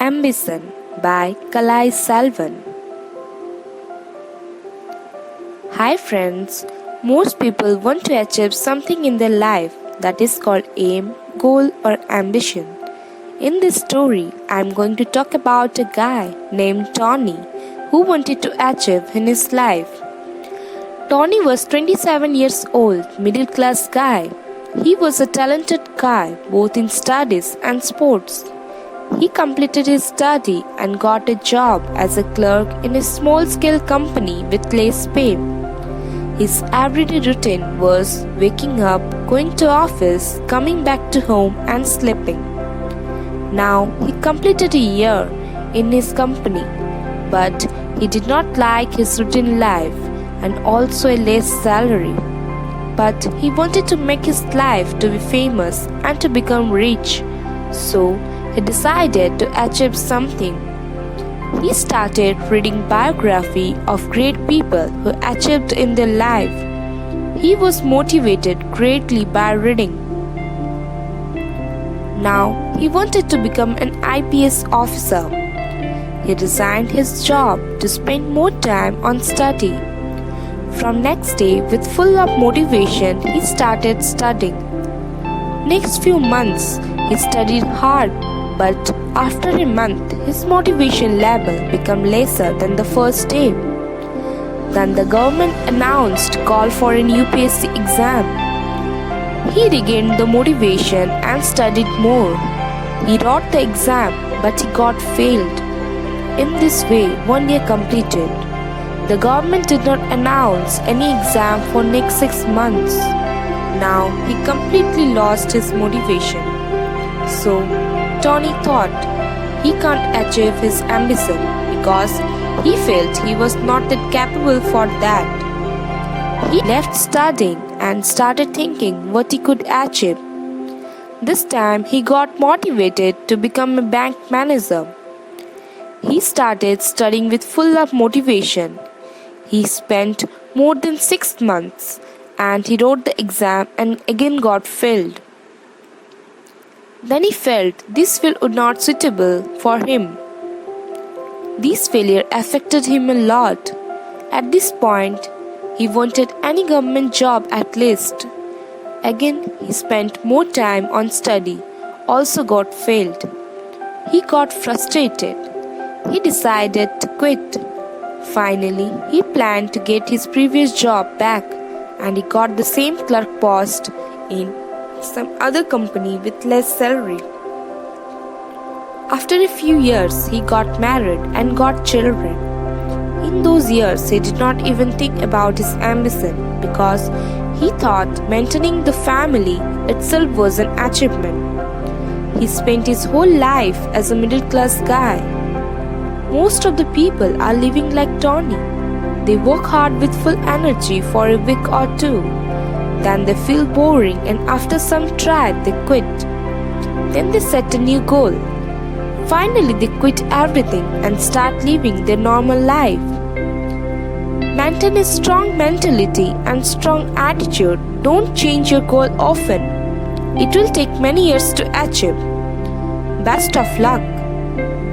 Ambition by Kalai Salvan. Hi friends, most people want to achieve something in their life that is called aim, goal or ambition. In this story, I am going to talk about a guy named Tony who wanted to achieve in his life. Tony was 27 years old, middle class guy. He was a talented guy both in studies and sports. He completed his study and got a job as a clerk in a small-scale company with less pay. His everyday routine was waking up, going to office, coming back to home and sleeping. Now he completed a year in his company, but he did not like his routine life and also a less salary. But he wanted to make his life to be famous and to become rich. So he decided to achieve something. He started reading biography of great people who achieved in their life. He was motivated greatly by reading. Now he wanted to become an IPS officer. He resigned his job to spend more time on study. From next day, with full of motivation, he started studying. Next few months, he studied hard, but after a month, his motivation level became lesser than the first day. Then the government announced call for an UPSC exam. He regained the motivation and studied more. He wrote the exam, but he got failed. In this way, 1 year completed. The government did not announce any exam for next 6 months. Now he completely lost his motivation. So Tony thought he can't achieve his ambition because he felt he was not that capable for that. He left studying and started thinking what he could achieve. This time he got motivated to become a bank manager. He started studying with full of motivation. He spent more than 6 months and he wrote the exam and again got failed. Then he felt this field was not suitable for him. This failure affected him a lot. At this point, he wanted any government job at least. Again, he spent more time on study, also got failed. He got frustrated. He decided to quit. Finally, he planned to get his previous job back and he got the same clerk post in some other company with less salary. After a few years, he got married and got children. In those years, he did not even think about his ambition because he thought maintaining the family itself was an achievement. He spent his whole life as a middle class guy. Most of the people are living like Tony. They work hard with full energy for a week or two. Then they feel boring and after some try they quit. Then they set a new goal. Finally they quit everything and start living their normal life. Maintain a strong mentality and strong attitude. Don't change your goal often. It will take many years to achieve. Best of luck.